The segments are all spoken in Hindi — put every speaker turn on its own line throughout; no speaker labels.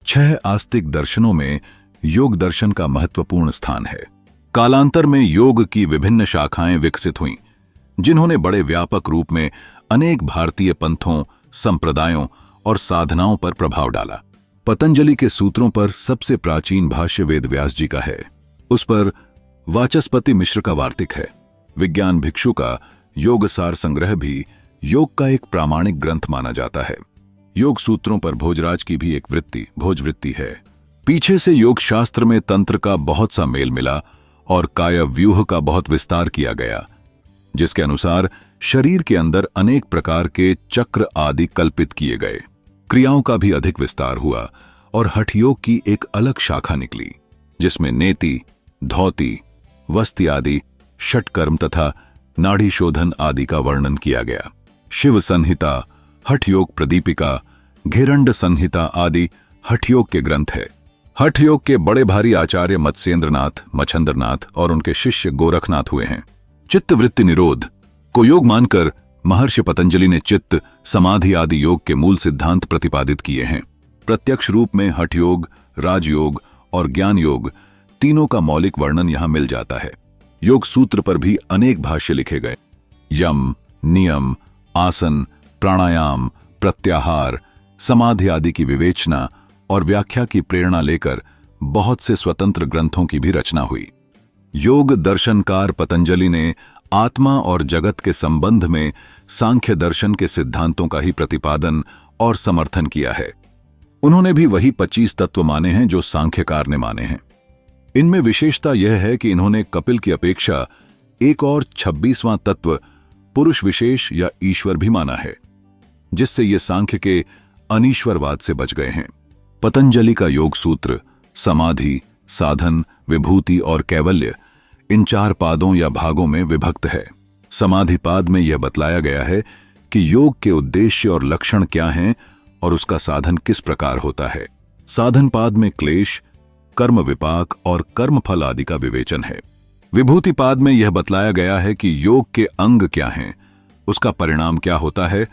6 आस्तिक दर्शनों में योग दर्शन का महत्वपूर्ण स्थान है। कालांतर में योग की विभिन्न शाखाएं विकसित हुईं, जिन्होंने बड़े व्यापक रूप में अनेक भारतीय पंथों, संप्रदायों और साधनाओं पर प्रभाव डाला। पतंजलि के सूत्रों पर सबसे प्राचीन भाष्य वेद व्यास जी का है। उस पर वाचस्पति मिश्र का वार्तिक है। विज्ञान भिक्षु का योगसार संग्रह भी योग का एक प्रामाणिक ग्रंथ माना जाता है। योग सूत्रों पर भोजराज की भी एक वृत्ति भोजवृत्ति है। पीछे से योग शास्त्र में तंत्र का बहुत सा मेल मिला और कायव्यूह का बहुत विस्तार किया गया, जिसके अनुसार शरीर के अंदर अनेक प्रकार के चक्र आदि कल्पित किए गए। क्रियाओं का भी अधिक विस्तार हुआ और हठयोग की एक अलग शाखा निकली, जिसमें नेति, धौति, वस्ति आदि षटकर्म तथा नाड़ी शोधन आदि का वर्णन किया गया। शिव संहिता, हठयोग प्रदीपिका, घेरंड संहिता आदि हठयोग के ग्रंथ है। हठयोग के बड़े भारी आचार्य मत्स्येंद्रनाथ, मच्छंद्रनाथ और उनके शिष्य गोरखनाथ हुए हैं। चित्त वृत्ति निरोध को योग मानकर महर्षि पतंजलि ने चित्त, समाधि आदि योग के मूल सिद्धांत प्रतिपादित किए हैं। प्रत्यक्ष रूप में हठयोग, राजयोग और ज्ञान योग तीनों का मौलिक वर्णन यहां मिल जाता है। योग सूत्र पर भी अनेक भाष्य लिखे गए। यम, नियम, आसन, प्राणायाम, प्रत्याहार, समाधि आदि की विवेचना और व्याख्या की प्रेरणा लेकर बहुत से स्वतंत्र ग्रंथों की भी रचना हुई। योग दर्शनकार पतंजलि ने आत्मा और जगत के संबंध में सांख्य दर्शन के सिद्धांतों का ही प्रतिपादन और समर्थन किया है। उन्होंने भी वही 25 तत्व माने हैं जो सांख्यकार ने माने हैं। इनमें विशेषता यह है कि इन्होंने कपिल की अपेक्षा एक और 26वां तत्व पुरुष विशेष या ईश्वर भी माना है, जिससे ये सांख्य के अनीश्वरवाद से बच गए हैं। पतंजलि का योग सूत्र समाधि, साधन, विभूति और कैवल्य इन 4 पादों या भागों में विभक्त है। समाधि पाद में यह बतलाया गया है कि योग के उद्देश्य और लक्षण क्या हैं और उसका साधन किस प्रकार होता है। साधन पाद में क्लेश, कर्म विपाक और कर्म फल आदि का विवेचन है। विभूति पाद में यह बतलाया गया है कि योग के अंग क्या हैं, उसका परिणाम क्या होता है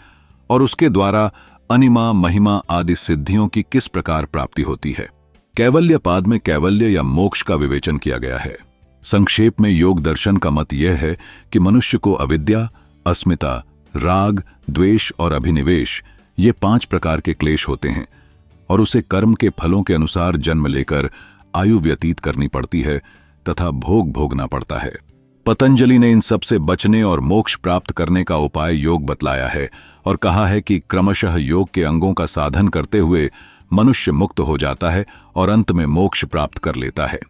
और उसके द्वारा अनिमा, महिमा आदि सिद्धियों की किस प्रकार प्राप्ति होती है। कैवल्य पाद में कैवल्य या मोक्ष का विवेचन किया गया है। संक्षेप में योग दर्शन का मत यह है कि मनुष्य को अविद्या, अस्मिता, राग, द्वेष और अभिनिवेश ये 5 प्रकार के क्लेश होते हैं और उसे कर्म के फलों के अनुसार जन्म लेकर आयु व्यतीत करनी पड़ती है तथा भोग भोगना पड़ता है। पतंजलि ने इन सब से बचने और मोक्ष प्राप्त करने का उपाय योग बतलाया है और कहा है कि क्रमशः योग के अंगों का साधन करते हुए मनुष्य मुक्त हो जाता है और अंत में मोक्ष प्राप्त कर लेता है।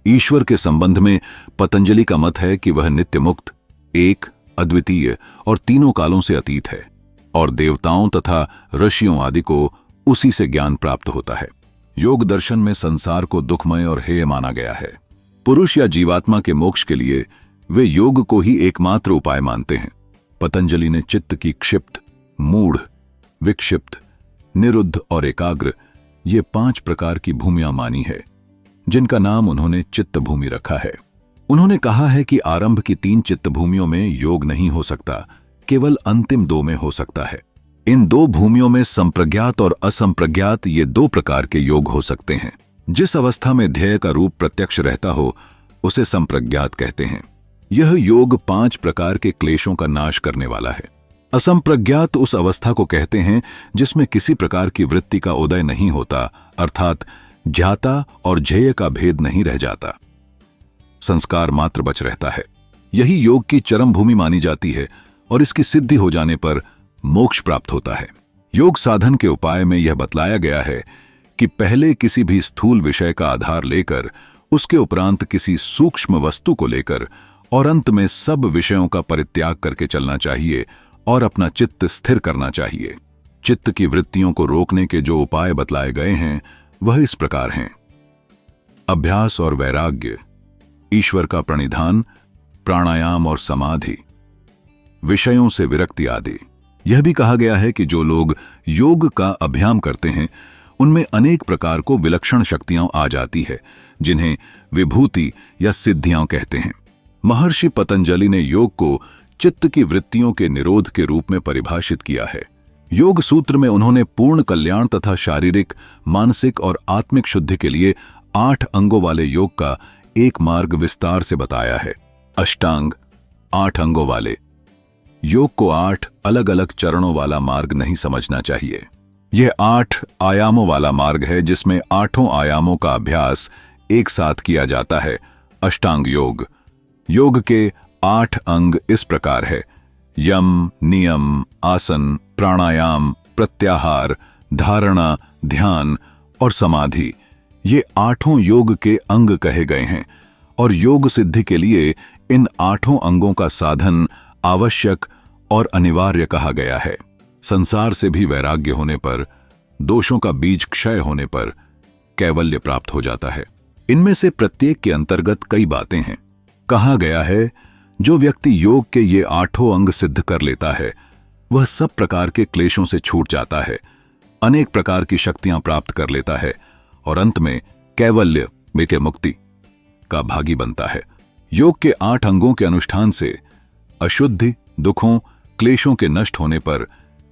ईश्वर के संबंध में पतंजलि का मत है कि वह नित्य मुक्त, एक, अद्वितीय और तीनों कालों से अतीत है और देवताओं तथा ऋषियों आदि को उसी से ज्ञान प्राप्त होता है। योग दर्शन में संसार को दुखमय और हेय माना गया है। पुरुष या जीवात्मा के मोक्ष के लिए वे योग को ही एकमात्र उपाय मानते हैं। पतंजलि ने चित्त की क्षिप्त, मूढ़, विक्षिप्त, निरुद्ध और एकाग्र ये 5 प्रकार की भूमियां मानी है, जिनका नाम उन्होंने चित्त भूमि रखा है। उन्होंने कहा है कि आरंभ की 3 चित्त भूमियों में योग नहीं हो सकता, केवल अंतिम 2 में हो सकता है। इन 2 भूमियों में संप्रज्ञात और असंप्रज्ञात ये 2 प्रकार के योग हो सकते हैं। जिस अवस्था में ध्येय का रूप प्रत्यक्ष रहता हो उसे संप्रज्ञात कहते हैं। यह योग 5 प्रकार के क्लेशों का नाश करने वाला है। असंप्रज्ञात उस अवस्था को कहते हैं जिसमें किसी प्रकार की वृत्ति का उदय नहीं होता, अर्थात ज्ञाता और ध्येय का भेद नहीं रह जाता, संस्कार मात्र बच रहता है। यही योग की चरम भूमि मानी जाती है और इसकी सिद्धि हो जाने पर मोक्ष प्राप्त होता है। योग साधन के उपाय में यह बतलाया गया है कि पहले किसी भी स्थूल विषय का आधार लेकर, उसके उपरांत किसी सूक्ष्म वस्तु को लेकर और अंत में सब विषयों का परित्याग करके चलना चाहिए और अपना चित्त स्थिर करना चाहिए। चित्त की वृत्तियों को रोकने के जो उपाय बतलाए गए हैं वह इस प्रकार हैं: अभ्यास और वैराग्य, ईश्वर का प्रणिधान, प्राणायाम और समाधि, विषयों से विरक्ति आदि। यह भी कहा गया है कि जो लोग योग का अभ्याम करते हैं उनमें अनेक प्रकार को विलक्षण शक्तियां आ जाती है, जिन्हें विभूति या सिद्धियां कहते हैं। महर्षि पतंजलि ने योग को चित्त की वृत्तियों के निरोध के रूप में परिभाषित किया है। योग सूत्र में उन्होंने पूर्ण कल्याण तथा शारीरिक, मानसिक और आत्मिक शुद्धि के लिए 8 अंगों वाले योग का एक मार्ग विस्तार से बताया है। अष्टांग, 8 अंगों वाले योग को 8 अलग अलग चरणों वाला मार्ग नहीं समझना चाहिए। यह 8 आयामों वाला मार्ग है जिसमें 8 आयामों का अभ्यास एक साथ किया जाता है। अष्टांग योग। योग के 8 अंग इस प्रकार है: यम, नियम, आसन, प्राणायाम, प्रत्याहार, धारणा, ध्यान और समाधि। ये 8 योग के अंग कहे गए हैं और योग सिद्धि के लिए इन 8 अंगों का साधन आवश्यक और अनिवार्य कहा गया है। संसार से भी वैराग्य होने पर, दोषों का बीज क्षय होने पर कैवल्य प्राप्त हो जाता है। इनमें से प्रत्येक के अंतर्गत कई बातें हैं। कहा गया है, जो व्यक्ति योग के ये 8 अंग सिद्ध कर लेता है वह सब प्रकार के क्लेशों से छूट जाता है, अनेक प्रकार की शक्तियां प्राप्त कर लेता है और अंत में कैवल्य में मुक्ति का भागी बनता है। योग के 8 अंगों के अनुष्ठान से अशुद्धि, दुखों, क्लेशों के नष्ट होने पर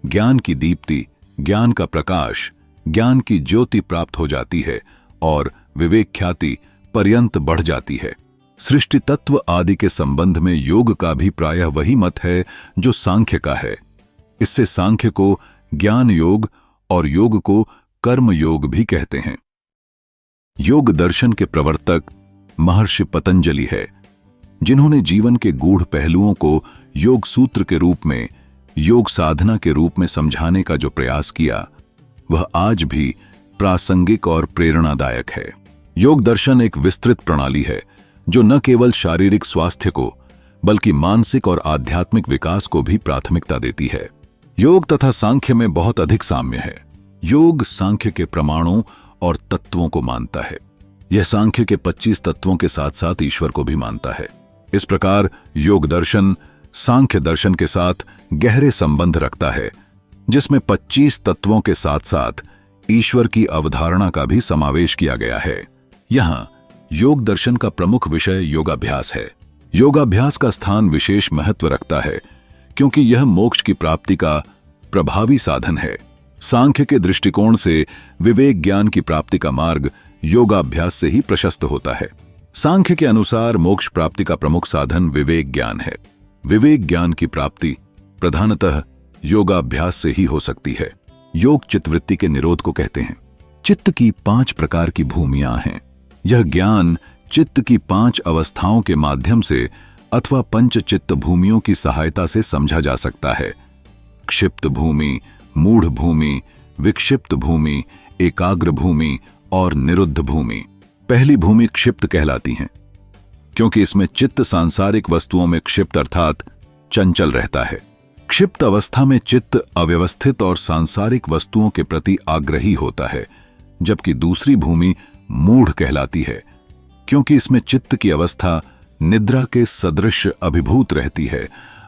ज्ञान की दीप्ति, ज्ञान का प्रकाश, ज्ञान की ज्योति प्राप्त हो जाती है और विवेक ख्याति पर्यंत बढ़ जाती है। सृष्टि तत्व आदि के संबंध में योग का भी प्रायः वही मत है जो सांख्य का है। इससे सांख्य को ज्ञान योग और योग को कर्म योग भी कहते हैं। योग दर्शन के प्रवर्तक महर्षि पतंजलि है, जिन्होंने जीवन के गूढ़ पहलुओं को योग सूत्र के रूप में, योग साधना के रूप में समझाने का जो प्रयास किया वह आज भी प्रासंगिक और प्रेरणादायक है। योग दर्शन एक विस्तृत प्रणाली है जो न केवल शारीरिक स्वास्थ्य को बल्कि मानसिक और आध्यात्मिक विकास को भी प्राथमिकता देती है। योग तथा सांख्य में बहुत अधिक साम्य है। योग सांख्य के प्रमाणों और तत्वों को मानता है। यह सांख्य के 25 तत्वों के साथ साथ ईश्वर को भी मानता है। इस प्रकार योग दर्शन सांख्य दर्शन के साथ गहरे संबंध रखता है, जिसमें 25 तत्वों के साथ साथ ईश्वर की अवधारणा का भी समावेश किया गया है। यहां योग दर्शन का प्रमुख विषय योगाभ्यास है। योगाभ्यास का स्थान विशेष महत्व रखता है क्योंकि यह मोक्ष की प्राप्ति का प्रभावी साधन है। सांख्य के दृष्टिकोण से विवेक ज्ञान की प्राप्ति का मार्ग योगाभ्यास से ही प्रशस्त होता है। सांख्य के अनुसार मोक्ष प्राप्ति का प्रमुख साधन विवेक ज्ञान है। विवेक ज्ञान की प्राप्ति प्रधानतः योगाभ्यास से ही हो सकती है। योग चित्तवृत्ति के निरोध को कहते हैं। चित्त की 5 प्रकार की भूमियां हैं। यह ज्ञान चित्त की 5 अवस्थाओं के माध्यम से अथवा पंचचित्त भूमियों की सहायता से समझा जा सकता है। क्षिप्त भूमि, मूढ़ भूमि, विक्षिप्त भूमि, एकाग्र भूमि और निरुद्ध भूमि। पहली भूमि क्षिप्त कहलाती है क्योंकि इसमें चित्त सांसारिक वस्तुओं में क्षिप्त अर्थात चंचल रहता है। क्षिप्त अवस्था में चित्त अव्यवस्थित और सांसारिक वस्तुओं के प्रति आग्रही होता है, जबकि दूसरी भूमि मूढ़ कहलाती है क्योंकि इसमें चित्त की अवस्था निद्रा के सदृश अभिभूत रहती है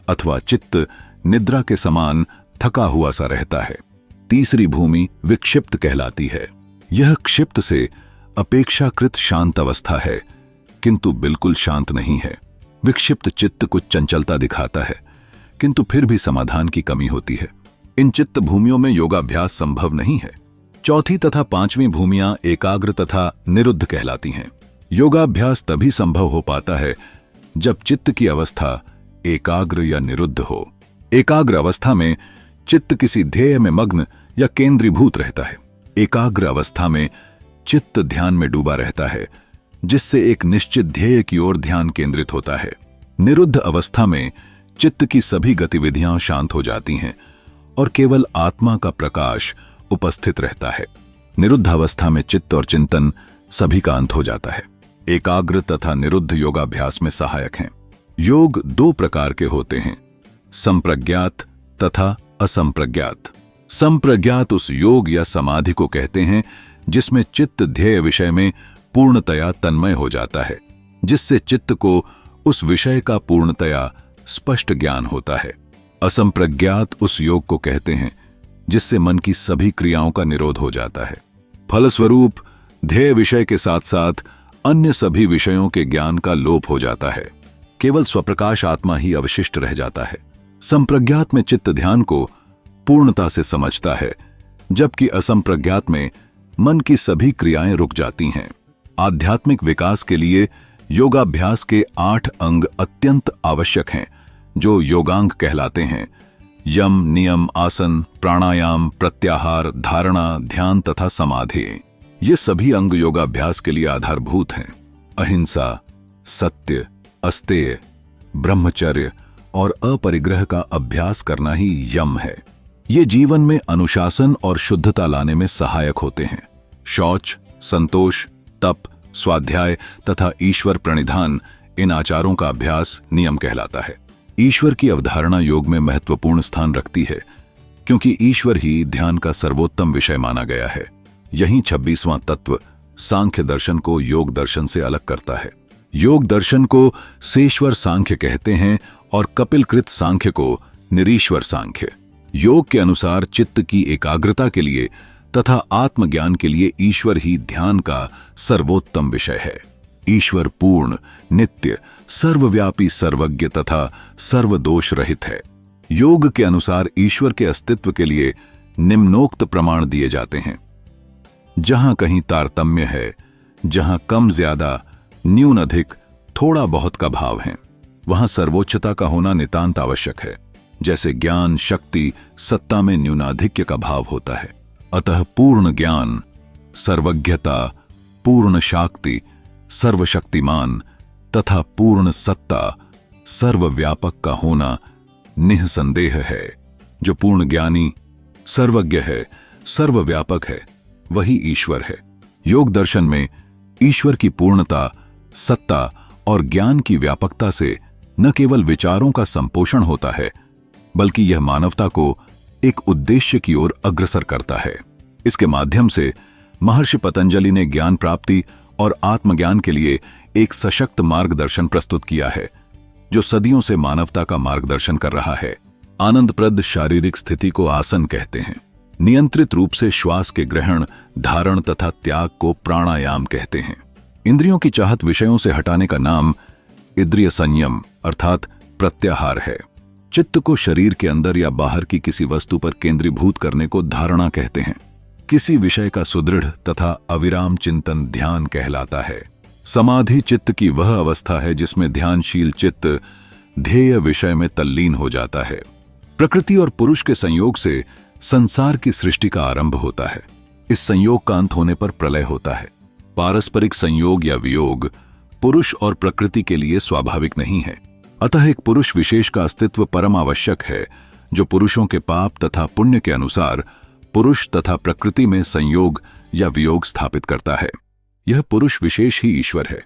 अथवा चित्त निद्रा के समान थका हुआ सा रहता है। तीसरी भूमि विक्षिप्त कहलाती है। यह क्षिप्त से अपेक्षाकृत शांत अवस्था है किंतु बिल्कुल शांत नहीं है। विक्षिप्त चित्त कुछ चंचलता दिखाता है किंतु फिर भी समाधान की कमी होती है। इन चित्त भूमियों में योगाभ्यास संभव नहीं है। चौथी तथा 5वीं भूमियां एकाग्र तथा निरुद्ध कहलाती हैं। योगाभ्यास तभी संभव हो पाता है जब चित्त की अवस्था एकाग्र या निरुद्ध हो। एकाग्र अवस्था में चित्त किसी ध्येय में मग्न या केंद्रीभूत रहता है। एकाग्र अवस्था में चित्त ध्यान में डूबा रहता है, जिससे एक निश्चित ध्येय की ओर ध्यान केंद्रित होता है। निरुद्ध अवस्था में चित्त की सभी गतिविधियां शांत हो जाती हैं और केवल आत्मा का प्रकाश उपस्थित रहता है। निरुद्ध अवस्था में चित्त और चिंतन सभी का अंत हो जाता है। एकाग्र तथा निरुद्ध योगाभ्यास में सहायक हैं। योग 2 प्रकार के होते हैं, संप्रज्ञात तथा असंप्रज्ञात। संप्रज्ञात उस योग या समाधि को कहते हैं जिसमें चित्त ध्येय विषय में पूर्णतया तन्मय हो जाता है, जिससे चित्त को उस विषय का पूर्णतया स्पष्ट ज्ञान होता है। असंप्रज्ञात उस योग को कहते हैं जिससे मन की सभी क्रियाओं का निरोध हो जाता है। फलस्वरूप ध्येय विषय के साथ साथ अन्य सभी विषयों के ज्ञान का लोप हो जाता है। केवल स्वप्रकाश आत्मा ही अवशिष्ट रह जाता है। संप्रज्ञात में चित्त ध्यान को पूर्णता से समझता है, जबकि असंप्रज्ञात में मन की सभी क्रियाएं रुक जाती हैं। आध्यात्मिक विकास के लिए योगाभ्यास के 8 अंग अत्यंत आवश्यक हैं, जो योगांग कहलाते हैं। यम, नियम, आसन, प्राणायाम, प्रत्याहार, धारणा, ध्यान तथा समाधि, ये सभी अंग योगाभ्यास के लिए आधारभूत हैं। अहिंसा, सत्य, अस्तेय, ब्रह्मचर्य और अपरिग्रह का अभ्यास करना ही यम है। ये जीवन में अनुशासन और शुद्धता लाने में सहायक होते हैं। शौच, संतोष, तप, स्वाध्याय तथा ईश्वर प्रणिधान, इन आचारों का अभ्यास नियम कहलाता है। ईश्वर की अवधारणा योग में महत्वपूर्ण स्थान रखती है, क्योंकि ईश्वर ही ध्यान का सर्वोत्तम विषय माना गया है। यही 26वां तत्व सांख्य दर्शन को योग दर्शन से अलग करता है। योग दर्शन को सेश्वर सांख्य कहते हैं और कपिलकृत सांख्य को निरीश्वर सांख्य। योग के अनुसार चित्त की एकाग्रता के लिए तथा आत्मज्ञान के लिए ईश्वर ही ध्यान का सर्वोत्तम विषय है। ईश्वर पूर्ण, नित्य, सर्वव्यापी, सर्वज्ञ तथा सर्वदोष रहित है। योग के अनुसार ईश्वर के अस्तित्व के लिए निम्नोक्त प्रमाण दिए जाते हैं। जहां कहीं तारतम्य है, जहां कम ज्यादा, न्यून अधिक, थोड़ा बहुत का भाव है, वहां सर्वोच्चता का होना नितांत आवश्यक है। जैसे ज्ञान, शक्ति, सत्ता में न्यूनाधिक्य का भाव होता है। अतः पूर्ण ज्ञान, सर्वज्ञता, पूर्ण शक्ति, सर्वशक्तिमान तथा पूर्ण सत्ता, सर्वव्यापक का होना निःसंदेह है। जो पूर्ण ज्ञानी, सर्वज्ञ है, सर्वव्यापक है, वही ईश्वर है। योग दर्शन में ईश्वर की पूर्णता, सत्ता और ज्ञान की व्यापकता से न केवल विचारों का संपोषण होता है, बल्कि यह मानवता को एक उद्देश्य की ओर अग्रसर करता है। इसके माध्यम से महर्षि पतंजलि ने ज्ञान प्राप्ति और आत्मज्ञान के लिए एक सशक्त मार्गदर्शन प्रस्तुत किया है, जो सदियों से मानवता का मार्गदर्शन कर रहा है। आनंदप्रद शारीरिक स्थिति को आसन कहते हैं। नियंत्रित रूप से श्वास के ग्रहण, धारण तथा त्याग को प्राणायाम कहते हैं। इंद्रियों की चाहत विषयों से हटाने का नाम इंद्रिय संयम अर्थात प्रत्याहार है। चित्त को शरीर के अंदर या बाहर की किसी वस्तु पर केंद्रीभूत करने को धारणा कहते हैं। किसी विषय का सुदृढ़ तथा अविराम चिंतन ध्यान कहलाता है। समाधि चित्त की वह अवस्था है जिसमें ध्यानशील चित्त ध्येय विषय में तल्लीन हो जाता है। प्रकृति और पुरुष के संयोग से संसार की सृष्टि का आरंभ होता है। इस संयोग का अंत होने पर प्रलय होता है। पारस्परिक संयोग या वियोग पुरुष और प्रकृति के लिए स्वाभाविक नहीं है। अतः एक पुरुष विशेष का अस्तित्व परम आवश्यक है, जो पुरुषों के पाप तथा पुण्य के अनुसार पुरुष तथा प्रकृति में संयोग या वियोग स्थापित करता है। यह पुरुष विशेष ही ईश्वर है।